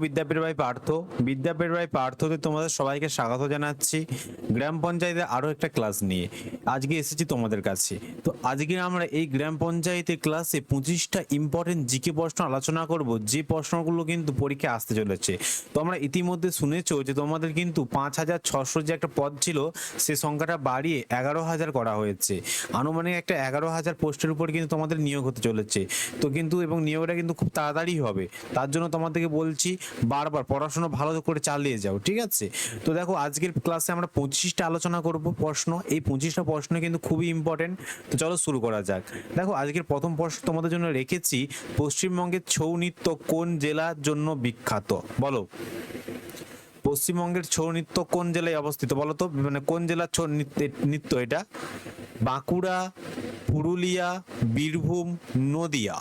বিদ্যাপীঠ by পার্থতে তোমাদের সবাইকে স্বাগত জানাচ্ছি গ্রাম পঞ্চায়েতে আরো একটা ক্লাস নিয়ে। আজকে এসেছি তোমাদের কাছে। তো আজকে আমরা এই গ্রাম পঞ্চায়েতের ক্লাসে 25টা ইম্পর্টেন্ট জিকে প্রশ্ন আলোচনা করব, যে প্রশ্নগুলো কিন্তু পরীক্ষায় আসতে চলেছে। তোমরা ইতিমধ্যে শুনেছো যে তোমাদের কিন্তু 5600 যে একটা পদ ছিল, সে সংখ্যাটা বাড়িয়ে 11,000 করা হয়েছে। আনুমানিক একটা 11,000 পোস্টের উপর কিন্তু তোমাদের নিয়োগ হতে চলেছে। তো কিন্তু এবং নিয়োগটা কিন্তু খুব তাড়াতাড়ি হবে। তার জন্য তোমাদেরকে বলছি বারবার পড়াশোনা ভালো করে চালিয়ে যাও, ঠিক আছে? তো দেখো, আজকের ক্লাসে আমরা 25টা আলোচনা করব প্রশ্ন। এই 25টা প্রশ্ন কিন্তু খুবই ইম্পর্টেন্ট। তো চলো শুরু করা যাক। দেখো, আজকের প্রথম প্রশ্ন তোমাদের জন্য রেখেছি, পশ্চিমবঙ্গের ছৌ নৃত্য কোন জেলার জন্য বিখ্যাত? বলো, পশ্চিমবঙ্গের ছৌ নৃত্য কোন জেলায় অবস্থিত? বলো তো, মানে কোন জেলার ছৌ নৃত্য এটা? বাঁকুড়া, পুরুলিয়া, বীরভূম, নদিয়া।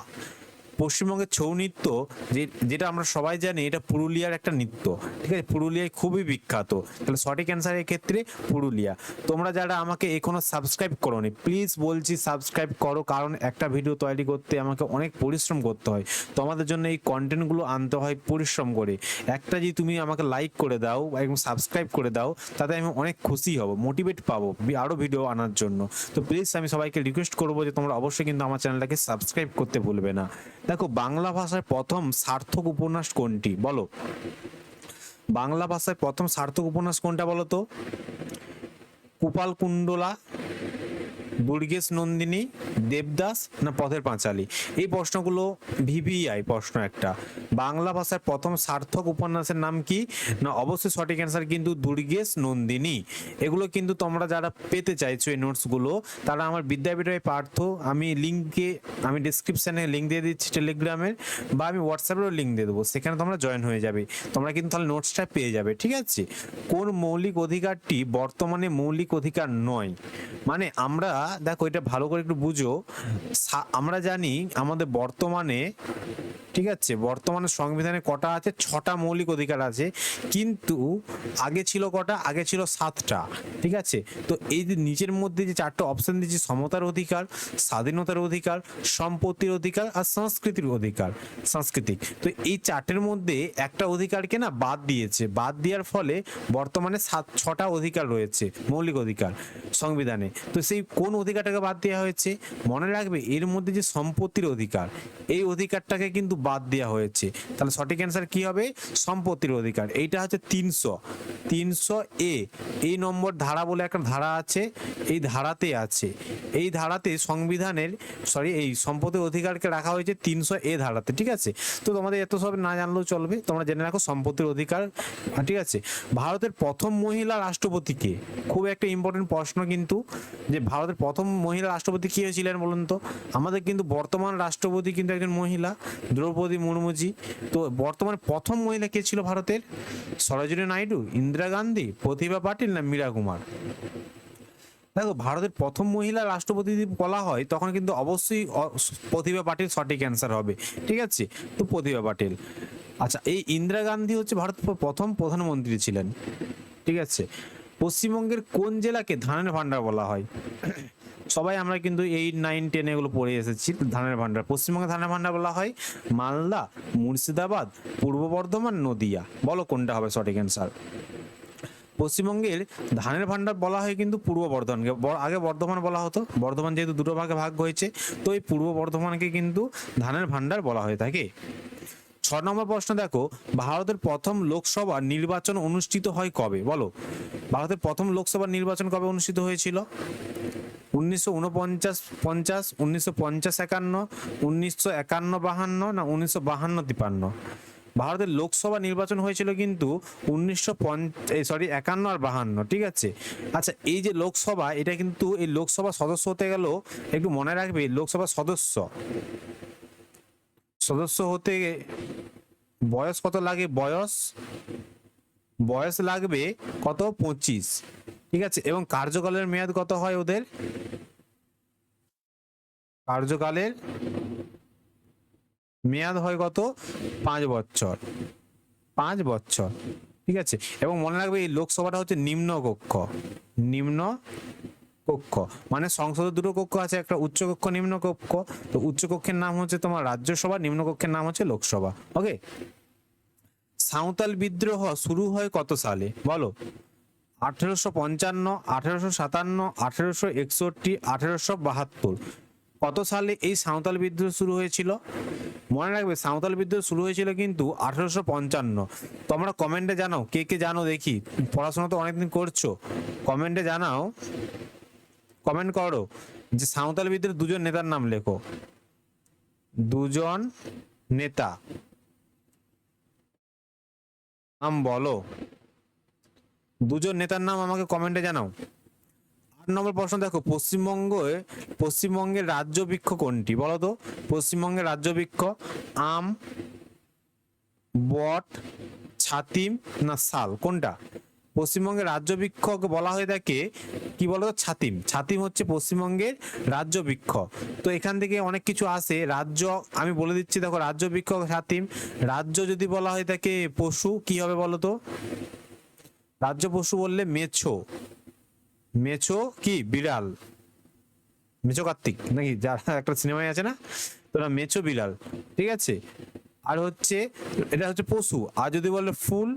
পশ্চিমবঙ্গের ছৌ নৃত্য যেটা আমরা সবাই জানি, এটা পুরুলিয়ার একটা নৃত্য, ঠিক আছে? পুরুলিয়ায় খুবই বিখ্যাত। তাহলে সঠিক অ্যান্সারের ক্ষেত্রে পুরুলিয়া। তোমরা যারা আমাকে এখনো সাবস্ক্রাইব করোনি, প্লিজ বলছি সাবস্ক্রাইব করো, কারণ একটা ভিডিও তৈরি করতে আমাকে অনেক পরিশ্রম করতে হয়। তোমাদের জন্য এই কন্টেন্টগুলো আনতে হয় পরিশ্রম করে। একটা যদি তুমি আমাকে লাইক করে দাও এবং সাবস্ক্রাইব করে দাও, তাতে আমি অনেক খুশি হব, মোটিভেট পাবো আরও ভিডিও আনার জন্য। তো প্লিজ আমি সবাইকে রিকোয়েস্ট করবো যে তোমরা অবশ্যই কিন্তু আমার চ্যানেলটাকে সাবস্ক্রাইব করতে ভুলবে না। দেখো, বাংলা ভাষায় প্রথম সার্থক উপন্যাস কোনটি? বলো, বাংলা ভাষায় প্রথম সার্থক উপন্যাস কোনটা বলো তো? কুপালকুণ্ডলা, দুর্গেশ নন্দিনী, দেবদাস, না পথের পাঁচালী? এই প্রশ্নগুলো ভিভিআই প্রশ্ন একটা। বাংলা ভাষার প্রথম সার্থক উপন্যাসের নাম কি? না অবশ্যই সঠিক অ্যান্সার কিন্তু দুর্গেশ নন্দিনী। এগুলো কিন্তু তোমরা যারা পেতে চাইছো এই নোটসগুলো, তারা আমার বিদ্যাপীঠের পার্থ, আমি ডিসক্রিপশানে লিঙ্ক দিয়ে দিচ্ছি টেলিগ্রামের, বা আমি হোয়াটসঅ্যাপেরও লিঙ্ক দিয়ে দেবো, সেখানে তোমরা জয়েন হয়ে যাবে। তোমরা কিন্তু তাহলে নোটসটা পেয়ে যাবে, ঠিক আছে? কোন মৌলিক অধিকারটি বর্তমানে মৌলিক অধিকার নয়? মানে আমরা, দেখো এটা ভালো করে একটু বুঝো। আমরা জানি আমাদের বর্তমানে, ঠিক আছে, বর্তমানে সংবিধানে কটা আছে? 6টা মৌলিক অধিকার আছে। কিন্তু আগে ছিল কটা? আগে ছিল 7টা, ঠিক আছে? তো এই যে নিচের মধ্যে যে 4টা অপশন দিয়েছি, সমতার অধিকার, স্বাধীনতার অধিকার, সম্পত্তির অধিকার আর সাংস্কৃতিক অধিকার, সাংস্কৃতিক। তো এই 4টের মধ্যে একটা অধিকারকে না বাদ দিয়েছে। বাদ দেওয়ার ফলে বর্তমানে 6টা অধিকার রয়েছে, মৌলিক অধিকার সংবিধানে। তো সেই কোন অধিকারটাকে বাদ দেওয়া হয়েছে? মনে রাখবে, এর মধ্যে যে সম্পত্তির অধিকার, এই অধিকারটাকে কিন্তু বাদ দেওয়া হয়েছে। তাহলে সঠিক অ্যান্সার কি হবে? সম্পত্তির অধিকার। এইটা হচ্ছে 300 এ, এই নম্বর ধারা বলে একটা ধারা আছে, এই ধারাতে আছে। এই ধারাতে এই সম্পত্তির অধিকারকে রাখা হয়েছে 300 এ ধারাতে, ঠিক আছে? তো তোমাদের এত সব না জানলেও চলবে, তোমরা জেনে রাখো সম্পত্তির অধিকার, ঠিক আছে? ভারতের প্রথম মহিলা রাষ্ট্রপতি কে? খুব একটা ইম্পর্টেন্ট প্রশ্ন কিন্তু, যে ভারতের প্রথম মহিলা রাষ্ট্রপতি কি হয়েছিলেন বলুন তো? আমাদের কিন্তু বর্তমান রাষ্ট্রপতি কিন্তু একজন মহিলা, দ্রৌপদী মুর্মুজি। তো বর্তমানে প্রথম মহিলা কে ছিল ভারতের? সরোজিনী নাইডু, ইন্দিরা গান্ধী, প্রতিভা পাটিল, না মীরা কুমার? দেখো, ভারতের প্রথম মহিলা রাষ্ট্রপতি যদি বলা হয়, তখন কিন্তু অবশ্যই প্রতিভা পাটিল সঠিক অ্যান্সার হবে, ঠিক আছে? তো প্রতিভা পাটিল। আচ্ছা, এই ইন্দিরা গান্ধী হচ্ছে ভারতের প্রথম প্রধানমন্ত্রী ছিলেন, ঠিক আছে? পশ্চিমবঙ্গের কোন জেলাকে ধানের ভান্ডার বলা হয়? সবাই আমরা কিন্তু 8, 9, 10 এগুলো পড়ে এসেছি। ধানের ভান্ডার, পশ্চিমবঙ্গে ধানের ভান্ডার বলা হয় মালদা, মুর্শিদাবাদ, পূর্ব বর্ধমান, নদিয়া। বলো কোনটা হবে সঠিক অ্যান্সার? পশ্চিমবঙ্গের ধানের ভান্ডার বলা হয় কিন্তু পূর্ব বর্ধমানকে। আগে বর্ধমান বলা হতো, বর্ধমান যেহেতু দুটো ভাগে ভাগ হয়েছে, তো এই পূর্ব বর্ধমানকে কিন্তু ধানের ভান্ডার বলা হয়ে থাকে। 6 নম্বর প্রশ্ন দেখো, ভারতের প্রথম লোকসভা নির্বাচন অনুষ্ঠিত হয় কবে? বলো, ভারতের প্রথম লোকসভা নির্বাচন কবে অনুষ্ঠিত হয়েছিল? 1949, 50, 1950, 51, 1951, 52, না 1952, 53? ভারতের লোকসভা নির্বাচন হয়েছিল কিন্তু 51 আর 52, ঠিক আছে? আচ্ছা, এই যে লোকসভা, এটা কিন্তু এই লোকসভা সদস্য হতে গেল, একটু মনে রাখবে, লোকসভা সদস্য হতে বয়স কত লাগে? বয়স লাগবে কত? 25, ঠিক আছে? এবং কার্যকালের মেয়াদ কত হয় ওদের? কার্যকালের মেয়াদ হয় কত? 5 বছর, 5 বছর, ঠিক আছে? এবং মনে রাখবে, এই লোকসভাটা হচ্ছে নিম্ন কক্ষ, মানে সংসদের দুটো কক্ষ আছে, একটা উচ্চ কক্ষ, নিম্ন কক্ষ। তো উচ্চ কক্ষের নাম হচ্ছে তোমার রাজ্যসভা, নিম্ন কক্ষের নাম হচ্ছে লোকসভা। ওকে, সাঁওতাল বিদ্রোহ শুরু হয় কত সালে বলো? 1855, 1857, 1861, 1872। কত সালে এই সাঁওতাল বিদ্রোহ শুরু হয়েছিল? মনে রাখবে সাঁওতাল বিদ্রোহ শুরু হয়েছিল কিন্তু 1855। তোমরা কমেন্টে জানাও কে কে জানো, দেখি। পড়াশোনা তো অনেকদিন করছো, কমেন্টে জানাও, কমেন্ট করো যে সাঁওতাল বিদ্রোহের দুজন নেতার নাম লেখো। দুজন নেতা নাম বলো, দুজন নেতার নাম আমাকে কমেন্টে জানাও। 8 নম্বর প্রশ্ন দেখো, পশ্চিমবঙ্গের রাজ্য বৃক্ষ কোনটি বলো তো? পশ্চিমবঙ্গের রাজ্য বৃক্ষ আম, বট, ছাতিম না শাল, কোনটা? পশ্চিমবঙ্গের রাজ্য বৃক্ষকে বলা হয়ে থাকে কি বলতো? ছাতিম। ছাতিম হচ্ছে পশ্চিমবঙ্গের রাজ্য বৃক্ষ। তো এখান থেকে অনেক কিছু আসে। রাজ্য আমি বলে দিচ্ছি, দেখো রাজ্য বৃক্ষ ছাতিম। রাজ্য যদি বলা হয়ে থাকে পশু, কি হবে বলো তো? রাজ্য পশু বললে মেছো। মেছো কি? বিড়াল। মেছো কার্তিক নাকি যারা একটা সিনেমায় আছে না, তোরা মেছো বিড়াল, ঠিক আছে। আর হচ্ছে এটা হচ্ছে পশু। আর যদি বলে ফুল,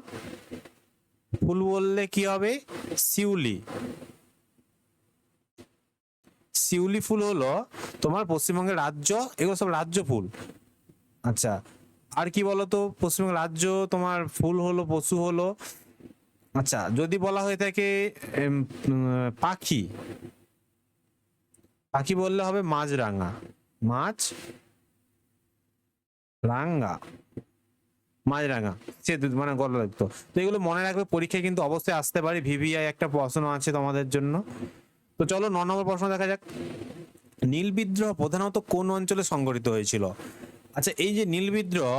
ফুল বললে কি হবে? শিউলি। শিউলি ফুল হলো তোমার পশ্চিমবঙ্গের রাজ্য, এগুলো সব রাজ্য ফুল। আচ্ছা, আর কি বলতো পশ্চিমবঙ্গের রাজ্য তোমার ফুল হলো, পশু হলো। আচ্ছা, যদি বলা হয়ে থাকে পাখি, পাখি বললে হবে মাছরাঙা। মাছ রাঙ্গা, মাছরাঙা, সে মানে গলা লাগতো। তো এগুলো মনে রাখবে, পরীক্ষায় কিন্তু অবশ্যই আসতে পারে। ভিভিআই একটা প্রশ্ন আছে তোমাদের জন্য। তো চলো 9 নম্বর প্রশ্ন দেখা যাক। নীল বিদ্রোহ প্রধানত কোন অঞ্চলে সংঘটিত হয়েছিল? আচ্ছা, এই যে নীল বিদ্রোহ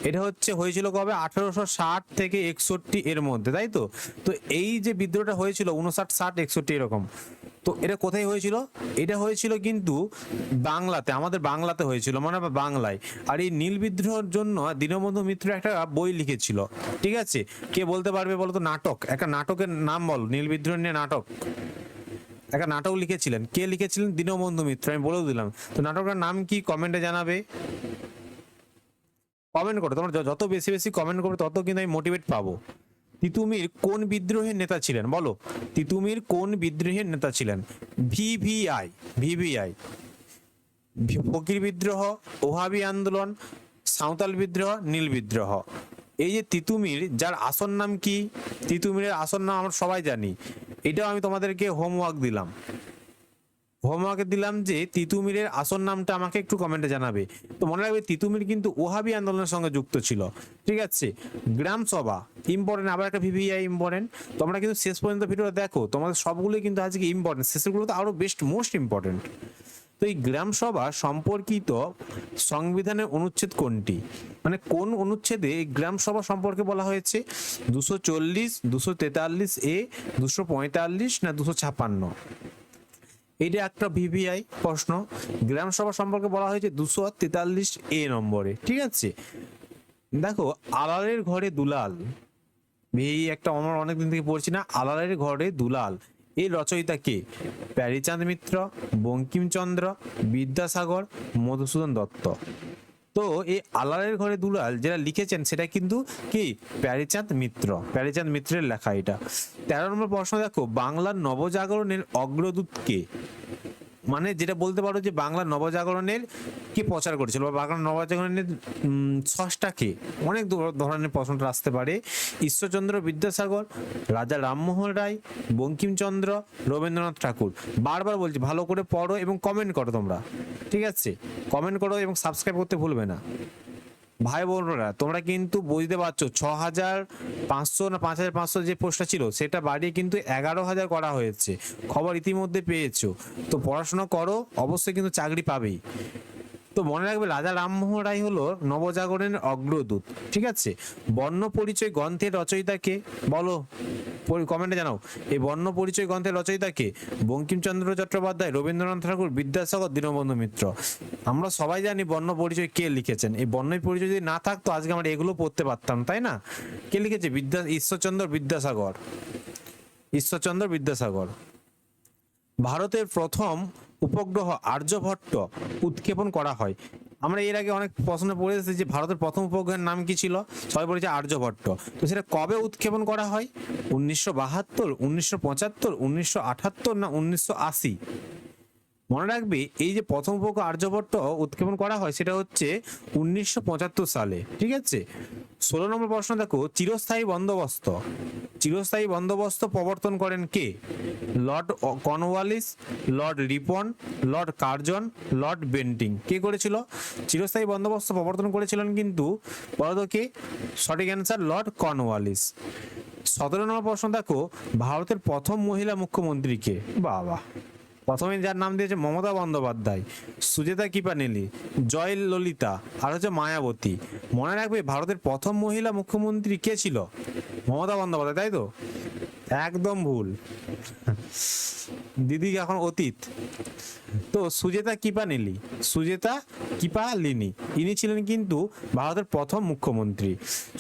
এটা হয়েছিল কবে? 1860 থেকে 61 এর মধ্যে, তাই তো? তো এই যে বিদ্রোহটা হয়েছিল 59, 60, 61 এরকম, তো এটা কোথায় হয়েছিল? এটা হয়েছিল কিন্তু বাংলাতে, আমাদের বাংলাতে হয়েছিল, মানে বাংলায়। আর এই নীল বিদ্রোহের জন্য দীনবন্ধু মিত্র একটা বই লিখেছিল, ঠিক আছে। কে বলতে পারবে বলো তো? নাটক, একটা নাটকের নাম বলো, নীল বিদ্রোহ নিয়ে নাটক। একটা নাটক লিখেছিলেন, কে লিখেছিলেন? দীনবন্ধু মিত্র, আমি বলেও দিলাম। তো নাটকটার নাম কি? কমেন্টে জানাবে, কমেন্ট করো। তোমরা যত বেশি বেশি কমেন্ট করবে তত কিন্তু আমি মোটিভেট পাবো। তিতুমির কোন বিদ্রোহের নেতা ছিলেন বলো? তিতুমির কোন বিদ্রোহের নেতা ছিলেন? VVI, VVI. ফকির বিদ্রোহ, ওহাবি আন্দোলন, সাঁওতাল বিদ্রোহ, নীল বিদ্রোহ। এই যে তিতুমির, যার আসল নাম কি? তিতুমিরের আসল নাম আমরা সবাই জানি। এটাও আমি তোমাদেরকে হোমওয়ার্ক দিলাম, হোমওয়ার্কে দিলাম যে তিতুমিরের আসল নামটা আমাকে একটু কমেন্টে জানাবে। তো মনে রাখবে তিতুমির কিন্তু ওহাবি আন্দোলনের সঙ্গে যুক্ত ছিল, ঠিক আছে। গ্রাম সভা ইম্পর্টেন্ট, আবার একটা ভিভিআই ইম্পর্টেন্ট। তোমরা কিন্তু শেষ পর্যন্ত ভিডিওটা দেখো, তোমাদের সবগুলোই কিন্তু আজকে ইম্পর্টেন্ট, শেষেরগুলো তো আরো বেস্ট, মোস্ট ইম্পর্টেন্ট। তো এই গ্রাম সভা সম্পর্কিত সংবিধানের অনুচ্ছেদ কোনটি? মানে কোন অনুচ্ছেদে এই গ্রাম সভা সম্পর্কে বলা হয়েছে? 240, 243 এ, 245 না 256? এটা একটা ভিভিআই প্রশ্ন। গ্রাম সভা সম্পর্কে বলা হয়েছে 243 এ নম্বরে, ঠিক আছে। দেখো, আলালের ঘরে দুলাল, এই একটা আমরা অনেকদিন থেকে পড়ছি না, আলালের ঘরে দুলাল, এই রচয়িতা কে? প্যারীচাঁদ মিত্র, বঙ্কিমচন্দ্র, বিদ্যাসাগর, মধুসূদন দত্ত। তো এই আলালের ঘরে দুলাল যেটা লিখেছেন সেটা কিন্তু কি? প্যারীচাঁদ মিত্র, প্যারীচাঁদ মিত্রের লেখা এটা। 13 নম্বর প্রশ্ন দেখো, বাংলার নবজাগরণের অগ্রদূত কে? মানে যেটা বলতে পারো যে বাংলা নবজাগরণের কি প্রচার করেছিল, বা বাংলা নবজাগরণের স্রষ্টা কে? অনেক ধরনের প্রশ্নটা আসতে পারে। ঈশ্বরচন্দ্র বিদ্যাসাগর, রাজা রামমোহন রায়, বঙ্কিমচন্দ্র, রবীন্দ্রনাথ ঠাকুর। বারবার বলছি ভালো করে পড়ো এবং কমেন্ট করো তোমরা, ঠিক আছে। কমেন্ট করো এবং সাবস্ক্রাইব করতে ভুলবে না। ভাই বোনরা, তোমরা কিন্তু বুঝতে পারছো 6500 না 5500 যে পোস্টটা ছিল সেটা বাড়িয়ে কিন্তু 11000 করা হয়েছে, খবর ইতিমধ্যে পেয়েছো। তো পড়াশোনা করো, অবশ্যই কিন্তু চাকরি পাবেই। তো মনে রাখবে রাজা রামমোহন রায় হলো নবজাগরণের অগ্রদূত, ঠিক আছে। বর্ণ পরিচয় গ্রন্থের রচয়িতা কে বলো? কমেন্টে জানাও। এই বর্ণ পরিচয় গ্রন্থের রচয়িতা কে? বঙ্কিমচন্দ্র চট্টোপাধ্যায়, রবীন্দ্রনাথ ঠাকুর, বিদ্যাসাগর, দীনবন্ধু মিত্র। আমরা সবাই জানি বর্ণ পরিচয় কে লিখেছেন। এই বর্ণ পরিচয় যদি না থাকতো আজকে আমরা এগুলো পড়তে পারতাম, তাই না? কে লিখেছে? ঈশ্বরচন্দ্র বিদ্যাসাগর, ঈশ্বরচন্দ্র বিদ্যাসাগর। ভারতের প্রথম উপগ্রহ আর্যভট্ট উৎক্ষেপণ করা হয় আমরা এর আগে অনেক প্রশ্ন পড়ে এসেছি যে ভারতের প্রথম উপগ্রহের নাম কি ছিল, সবাই বলেছে আর্যভট্ট। তো সেটা কবে উৎক্ষেপণ করা হয়? 1972, 1975, 1978 না 1980? মনে রাখবে এই যে প্রথম উপগ্রহ আর্যভট্ট উৎক্ষেপণ করা হয় সেটা হচ্ছে 1975 সালে, ঠিক আছে। 16 নম্বর প্রশ্ন দেখো, চিরস্থায়ী বন্দোবস্ত, চিরস্থায়ী বন্দোবস্ত প্রবর্তন করেন কে? Lord Cornwallis, Lord Ripon, Lord Curzon, Lord Bentinck. কে করেছিল? চিরস্থায়ী বন্দোবস্ত প্রবর্তন করেছিলেন কিন্তু বলতো কে? সঠিক অ্যান্সার লর্ড কর্নওয়ালিস। 17 নম্বর প্রশ্ন দেখো, ভারতের প্রথম মহিলা মুখ্যমন্ত্রী কে? বাবা, প্রথমে যার নাম দিয়েছে মমতা বন্দ্যোপাধ্যায়, সুজেতা কিপানেলি, জয় ললিতা আর হচ্ছে মায়াবতী। মনে রাখবে ভারতের প্রথম মহিলা মুখ্যমন্ত্রী কে ছিল? মমতা বন্দ্যোপাধ্যায়, তাই তো? একদম ভুল, দিদি এখন অতীত। তো সুজেতা কিপানেলি, সুজেতা কিপালিনি, ইনি ছিলেন কিন্তু ভারতের প্রথম মুখ্যমন্ত্রী।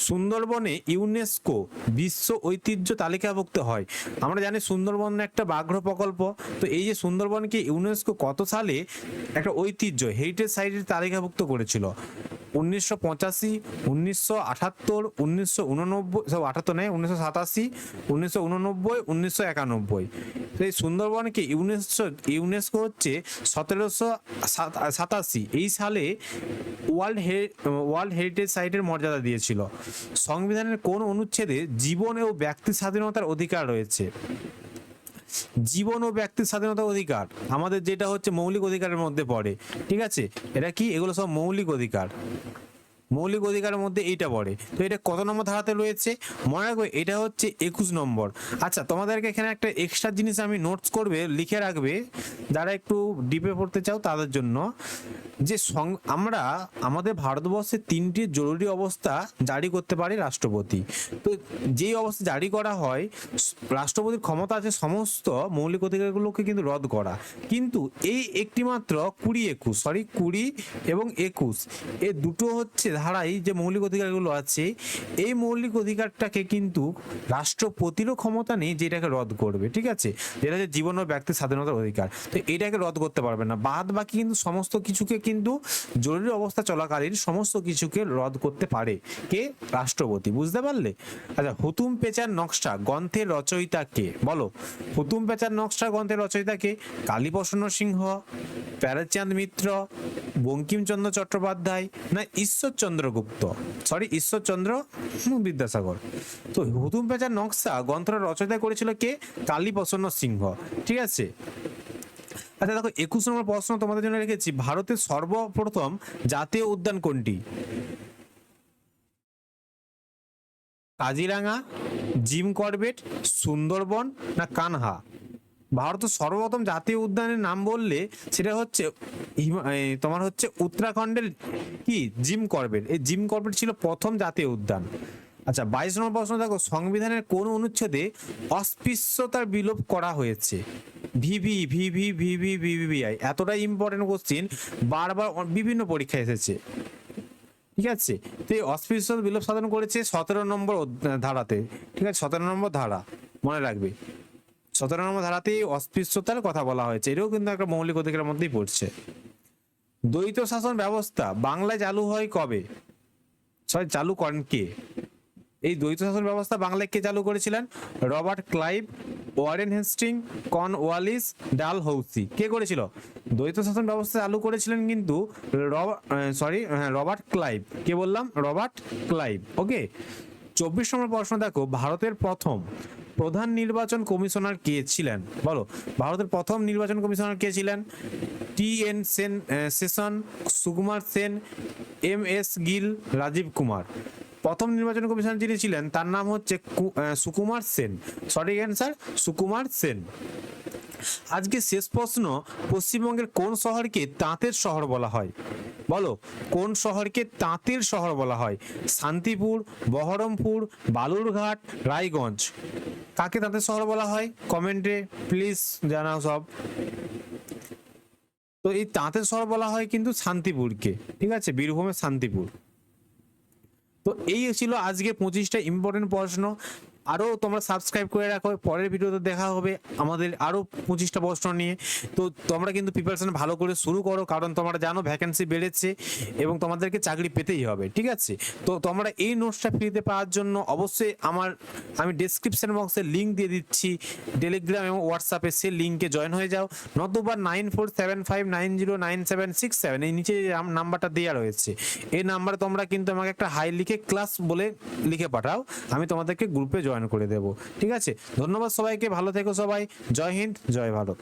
সুন্দরবনে ইউনেস্কো বিশ্ব ঐতিহ্য তালিকাভুক্ত হয়। আমরা জানি সুন্দরবন একটা ব্যাঘ্র প্রকল্প। তো এই যে সুন্দরবনকে ইউনেস্কো কত সালে একটা ঐতিহ্য হেরিটেজ সাইটের তালিকাভুক্ত করেছিল? 1985, 1978, 1989, সব 78 নয়, 1987, 1989, 1991। তো এই সুন্দরবনকে ইউনেস্কো হচ্ছে 1787 এই সালে ওয়ার্ল্ড হেরিটেজ সাইটের মর্যাদা দিয়েছিল। সংবিধানের কোন অনুচ্ছেদে জীবন ও ব্যক্তি স্বাধীনতার অধিকার রয়েছে? জীবন ও ব্যক্তির স্বাধীনতার অধিকার আমাদের যেটা হচ্ছে মৌলিক অধিকারের মধ্যে পড়ে, ঠিক আছে। এটা কি? এগুলো সব মৌলিক অধিকার, মৌলিক অধিকারের মধ্যে এইটা পড়ে। তো এটা কত নম্বর ধারাতে রয়েছে? মনে রাখবে এটা হচ্ছে 21 নম্বর। আচ্ছা, তোমাদেরকে এখানে একটা এক্সট্রা জিনিস আমি নোটস করবে, লিখে রাখবে, যারা একটু ডিপে পড়তে চাও তাদের জন্য, যে আমরা আমাদের ভারতবর্ষে 3টি জরুরি অবস্থা জারি করতে পারে রাষ্ট্রপতি। তো যেই অবস্থা জারি করা হয়, রাষ্ট্রপতির ক্ষমতা আছে সমস্ত মৌলিক অধিকারগুলোকে কিন্তু রদ করা। কিন্তু এই একটি মাত্র 20 এবং 21 এই দুটো হচ্ছে ধারাই যে মৌলিক অধিকারগুলো আছে, এই মৌলিক অধিকারটাকে কিন্তু রাষ্ট্রপতিরও ক্ষমতা নেই যেটাকে রদ করবে, ঠিক আছে। যেটা হচ্ছে জীবন ও ব্যক্তির স্বাধীনতার অধিকার। তো এটাকে রদ করতে পারবে না। বাদ বাকি কিন্তু সমস্ত কিছুকে কিন্তু জরুরি অবস্থা চলাকালীন সমস্ত কিছুকে রদ করতে পারে কে? রাষ্ট্রপতি। বুঝতে পারলে? আচ্ছা, হুতুম পেঁচার নকশা গ্রন্থের রচয়িতা কে? বলো, হুতুম পেঁচার নকশা গ্রন্থের রচয়িতা কে? কালীপ্রসন্ন সিংহ, প্যারেচাঁদ মিত্র, বঙ্কিমচন্দ্র চট্টোপাধ্যায় না ঈশ্বরচন্দ্র গুপ্ত? সরি, ঈশ্বরচন্দ্র বিদ্যাসাগর। তো হুতুম পেঁচার নকশা গ্রন্থটা রচয়িতা করেছিল কে? কালীপ্রসন্ন সিংহ, ঠিক আছে। আচ্ছা দেখো, 21 নম্বর প্রশ্ন তোমাদের জন্য রেখেছি, ভারতের সর্বপ্রথম জাতীয় উদ্যান কোনটি? কাজিরাঙা, জিম করবেট, সুন্দরবন না কানহা? ভারতের সর্বপ্রথম জাতীয় উদ্যানের নাম বললে সেটা হচ্ছে তোমার হচ্ছে উত্তরাখণ্ডের কি জিম করবেট। এই জিম করবেট ছিল প্রথম জাতীয় উদ্যান। আচ্ছা, 22 নম্বর প্রশ্ন দেখো, সংবিধানের কোন অনুচ্ছেদে অস্পৃশ্যতার বিলোপ করা হয়েছে? ভিভিআই, এতটাই ইম্পর্টেন্ট কোশ্চিন, বারবার বিভিন্ন পরীক্ষায় এসেছে, ঠিক আছে। তো এই অস্পৃশ্যতা বিলোপ সাধন করেছে 17 নম্বর ধারাতে, ঠিক আছে। 17 নম্বর ধারা মনে রাখবে, 17 নম্বর ধারাতেই অস্পৃশ্যতার কথা বলা হয়েছে। এটাও কিন্তু একটা মৌলিক অধিকারের মধ্যেই পড়ছে। দ্বৈত শাসন ব্যবস্থা বাংলায় চালু হয় কবে? চালু করেন কে? এই দ্বৈত শাসন ব্যবস্থা বাংলায় কে চালু করেছিলেন? Robert Clive, Warren Hastings, Cornwallis, Dalhousie. কে করেছিল? দ্বৈত শাসন ব্যবস্থা চালু করেছিলেন কিন্তু রবার্ট ক্লাইভ। কে বললাম? রবার্ট ক্লাইভ, ওকে। 24 নম্বর প্রশ্ন দেখো, ভারতের প্রথম প্রধান নির্বাচন কমিশনার কে ছিলেন? বলো, ভারতের প্রথম নির্বাচন কমিশনার কে ছিলেন? TN Seshan, Sukumar Sen, MS Gill, Rajiv Kumar. প্রথম নির্বাচন কমিশনার যিনি ছিলেন তার নাম হচ্ছে সুকুমার সেন। সঠিক অ্যান্সার সুকুমার সেন। আজকে শেষ প্রশ্ন, পশ্চিমবঙ্গের কোন শহরকে তাঁতের শহর বলা হয়? বলো, কোন শহরকে তাঁতের শহর বলা হয়? শান্তিপুর, বহরমপুর, বালুরঘাট, রায়গঞ্জ। কাকে তাঁতের শহর বলা হয়? কমেন্টে প্লিজ জানাও সব। তো এই তাঁতের শহর বলা হয় কিন্তু শান্তিপুরকে, ঠিক আছে, বীরভূমের শান্তিপুর। তো এই ছিল আজকে 25টা ইম্পর্টেন্ট প্রশ্ন। আরও তোমরা সাবস্ক্রাইব করে রাখো, পরের ভিডিওতে দেখা হবে আমাদের আরও 25টা প্রশ্ন নিয়ে। তো তোমরা কিন্তু প্রিপারেশন ভালো করে শুরু করো, কারণ তোমরা জানো ভ্যাকেন্সি বেড়েছে এবং তোমাদেরকে চাকরি পেতেই হবে, ঠিক আছে? তো তোমরা এই নোটসটা ফ্রিতে পাওয়ার জন্য অবশ্যই আমি ডেসক্রিপশন বক্সে লিঙ্ক দিয়ে দিচ্ছি টেলিগ্রাম এবং হোয়াটসঅ্যাপে, সেই লিঙ্কে জয়েন হয়ে যাও, নতুবা 9475909767 এই নিচে নাম্বারটা দেওয়া রয়েছে, এই নাম্বারে তোমরা কিন্তু আমাকে একটা হাই লিখে ক্লাস বলে লিখে পাঠাও, আমি তোমাদেরকে গ্রুপে জয়েন করে দেবো, ঠিক আছে? ধন্যবাদ সবাইকে, ভালো থেকো সবাই, জয় হিন্দ, জয় ভারত।